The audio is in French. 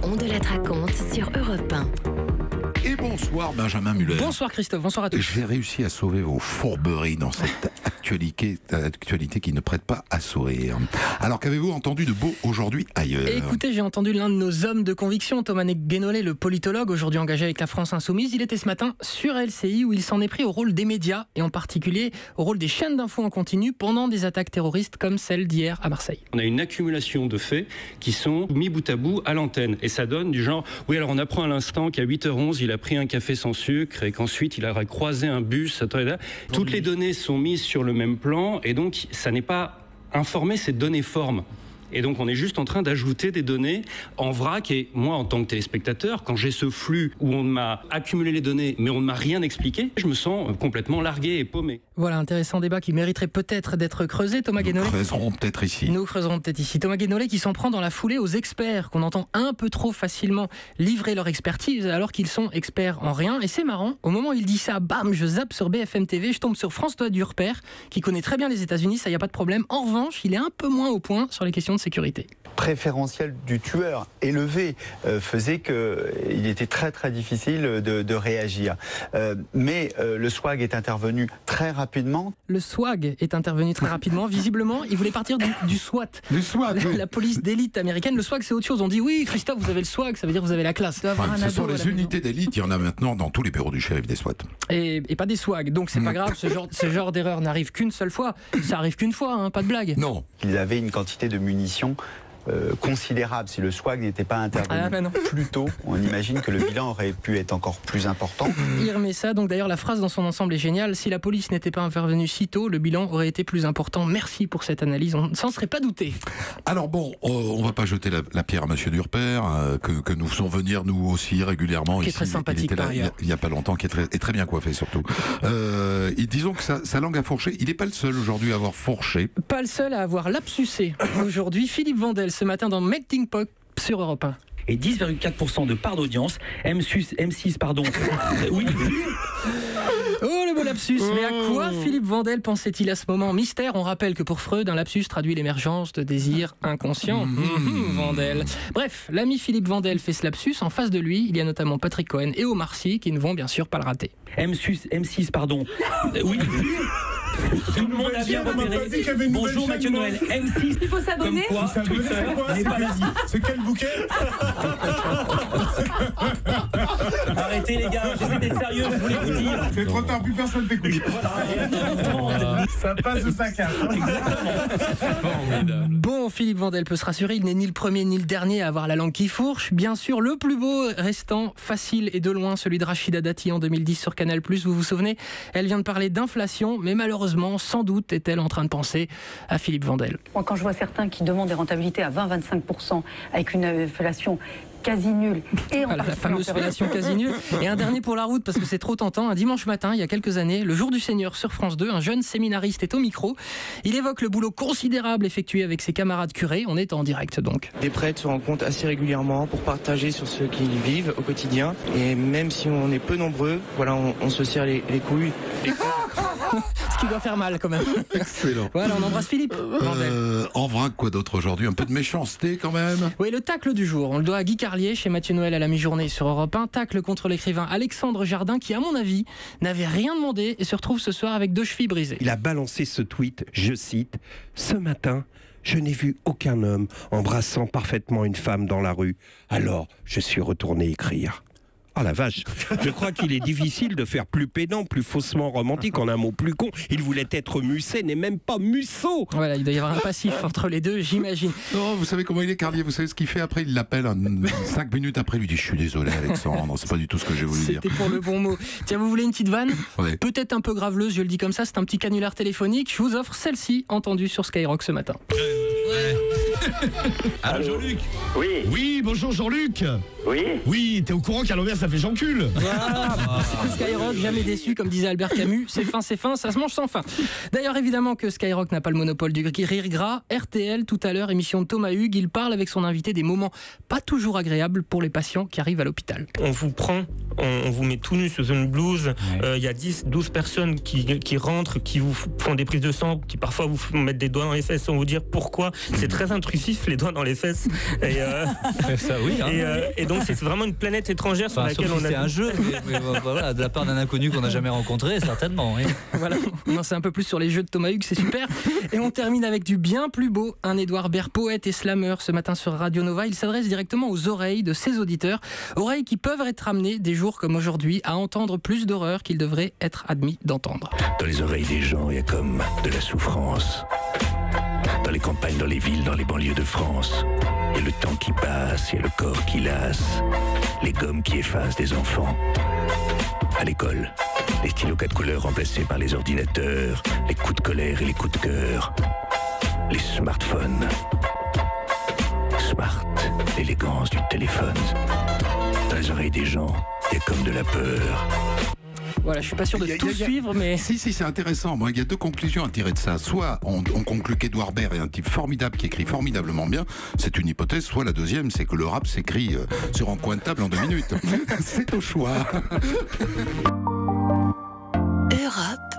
On de la raconte sur Europe 1. Et bonsoir Benjamin Muller. Bonsoir Christophe, bonsoir à tous. J'ai réussi à sauver vos fourberies dans cette actualité qui ne prête pas à sourire. Alors qu'avez-vous entendu de beau aujourd'hui ailleurs? Écoutez, j'ai entendu l'un de nos hommes de conviction, Thomas Guénolé, le politologue, aujourd'hui engagé avec la France Insoumise. Il était ce matin sur LCI où il s'en est pris au rôle des médias et en particulier au rôle des chaînes d'infos en continu pendant des attaques terroristes comme celle d'hier à Marseille. On a une accumulation de faits qui sont mis bout à bout à l'antenne et ça donne du genre, oui alors on apprend à l'instant qu'à 8h11 il a pris un café sans sucre et qu'ensuite il aurait croisé un bus. Toutes les données sont mises sur le même plan et donc ça n'est pas informé, c'est données formes. Et donc on est juste en train d'ajouter des données en vrac. Et moi, en tant que téléspectateur, quand j'ai ce flux où on m'a accumulé les données, mais on ne m'a rien expliqué, je me sens complètement largué et paumé. Voilà, intéressant débat qui mériterait peut-être d'être creusé. Thomas Guénolé. Nous creuserons peut-être ici. Thomas Guénolé qui s'en prend dans la foulée aux experts qu'on entend un peu trop facilement livrer leur expertise alors qu'ils sont experts en rien. Et c'est marrant, au moment où il dit ça, bam, je zappe sur BFM TV, je tombe sur François Durper qui connaît très bien les États-Unis, ça y a pas de problème. En revanche, il est un peu moins au point sur les questions de sécurité. Préférentiel du tueur élevé faisait qu'il était très très difficile de réagir. Mais le SWAG est intervenu très rapidement. Le SWAG est intervenu très rapidement. Visiblement, il voulait partir du SWAT. Du SWAT, oui. La police d'élite américaine. Le SWAG, c'est autre chose. On dit oui, Christophe, vous avez le SWAG, ça veut dire que vous avez la classe. Ce sont les unités d'élite, il y en a maintenant dans tous les bureaux du shérif des SWAT. Et pas des SWAG. Donc c'est pas grave, ce genre d'erreur n'arrive qu'une seule fois. Ça arrive qu'une fois, hein, pas de blague. Non. Ils avaient une quantité de munitions considérable. Si le SWAG n'était pas intervenu plus tôt, on imagine que le bilan aurait pu être encore plus important. Il remet ça, donc d'ailleurs la phrase dans son ensemble est géniale. Si la police n'était pas intervenue si tôt, le bilan aurait été plus important. Merci pour cette analyse, on ne s'en serait pas douté. Alors bon, on va pas jeter la pierre à Monsieur Durper, que nous faisons venir nous aussi régulièrement. Qui est ici, très sympathique par ailleurs. Il n'y a pas longtemps, qui est très bien coiffé surtout. Disons que sa langue a fourché. Il n'est pas le seul aujourd'hui à avoir fourché. Pas le seul à avoir lapsusé. Aujourd'hui, Philippe Vandel ce matin dans Melting Pot sur Europe 1. Et 10,4% de part d'audience. M6, pardon. Oui. Oh le beau lapsus. Mais à quoi Philippe Vandel pensait-il à ce moment? Mystère, on rappelle que pour Freud, un lapsus traduit l'émergence de désirs inconscients. Vandel. Bref, l'ami Philippe Vandel fait ce lapsus. En face de lui, il y a notamment Patrick Cohen et Omar Sy qui ne vont bien sûr pas le rater. M6, pardon. Oui. Tout le monde a bien repéré. Bonjour Mathieu Noël. M6. Il faut s'abonner. Comme quoi, Twitter n'est pas l'Asie. C'est quel bouquet? Arrêtez les gars, j'essaie d'être sérieux, je voulais vous dire. C'est trop tard, plus personne t'écoute. Voilà. Ça passe ou ça casse. Bon, Philippe Vandel peut se rassurer, il n'est ni le premier ni le dernier à avoir la langue qui fourche. Bien sûr, le plus beau restant, facile et de loin, celui de Rachida Dati en 2010 sur Canal+. Vous vous souvenez? Elle vient de parler d'inflation, mais malheureusement, sans doute est-elle en train de penser à Philippe Vandel. Moi, quand je vois certains qui demandent des rentabilités à 20-25% avec une inflation quasi nulle. Et voilà, la fameuse fellation quasi nulle. Et un dernier pour la route, parce que c'est trop tentant. Un dimanche matin, il y a quelques années, le jour du Seigneur sur France 2, un jeune séminariste est au micro. Il évoque le boulot considérable effectué avec ses camarades curés. On est en direct donc. Des prêtres se rencontrent assez régulièrement pour partager sur ce qu'ils vivent au quotidien. Et même si on est peu nombreux, voilà, on se serre les couilles. Ce qui doit faire mal quand même. Excellent. Voilà, on embrasse Philippe. En vrac, quoi d'autre aujourd'hui? Un peu de méchanceté quand même. Oui, le tacle du jour. On le doit à Guy Carlier chez Mathieu Noël à la mi-journée sur Europe 1. Tacle contre l'écrivain Alexandre Jardin qui, à mon avis, n'avait rien demandé et se retrouve ce soir avec 2 chevilles brisées. Il a balancé ce tweet, je cite, « Ce matin, je n'ai vu aucun homme embrassant parfaitement une femme dans la rue. Alors, je suis retourné écrire. » Ah la vache, je crois qu'il est difficile de faire plus pédant, plus faussement romantique, en un mot plus con. Il voulait être Musset, n'est même pas Musso. Voilà, il doit y avoir un passif entre les deux, j'imagine. Non, vous savez comment il est, Carlier? Vous savez ce qu'il fait après? Il l'appelle 5 minutes après, il lui dit « Je suis désolé Alexandre, c'est pas du tout ce que j'ai voulu dire. » C'était pour le bon mot. Tiens, vous voulez une petite vanne? Ouais. Peut-être un peu graveleuse, je le dis comme ça, c'est un petit canular téléphonique. Je vous offre celle-ci, entendue sur Skyrock ce matin. Allô Jean-Luc? Oui. Oui, bonjour Jean-Luc. Oui. Oui, t'es au courant qu'à l'envers ça fait Jean-Cul. Voilà, c'est Skyrock, jamais déçu, comme disait Albert Camus. C'est fin, ça se mange sans fin. D'ailleurs, évidemment que Skyrock n'a pas le monopole du rire gras. RTL, tout à l'heure, émission de Thomas Hugues, il parle avec son invité des moments pas toujours agréables pour les patients qui arrivent à l'hôpital. On vous prend, on vous met tout nu sous une blouse. Il y a 10-12 personnes qui rentrent, qui vous font des prises de sang, qui parfois vous mettent des doigts dans les fesses sans vous dire pourquoi. C'est très intrusif. expressif, les doigts dans les fesses. Et, ça, oui. Hein. Et donc, c'est vraiment une planète étrangère sur laquelle on a. C'est un jeu, mais voilà, de la part d'un inconnu qu'on n'a jamais rencontré, certainement. Oui. Voilà, on sait un peu plus sur les jeux de Thomas Hugues, c'est super. Et on termine avec du bien plus beau. Un Édouard Baird, poète et slammer, ce matin sur Radio Nova. Il s'adresse directement aux oreilles de ses auditeurs. Oreilles qui peuvent être amenées, des jours comme aujourd'hui, à entendre plus d'horreurs qu'ils devraient être admis d'entendre. Dans les oreilles des gens, il y a comme de la souffrance. Dans les campagnes, dans les villes, dans les banlieues de France. Il y a le temps qui passe, il y a le corps qui lasse. Les gommes qui effacent des enfants. À l'école, les stylos 4 couleurs remplacés par les ordinateurs. Les coups de colère et les coups de cœur. Les smartphones. Smart, l'élégance du téléphone. Dans les oreilles des gens, il y a comme de la peur. Voilà, je suis pas sûr de tout suivre, mais... Si, c'est intéressant. Moi, il y a deux conclusions à tirer de ça. Soit on conclut qu'Édouard Baird est un type formidable qui écrit formidablement bien, c'est une hypothèse. Soit la deuxième, c'est que le rap s'écrit sur un coin de table en 2 minutes. C'est au choix. Europe.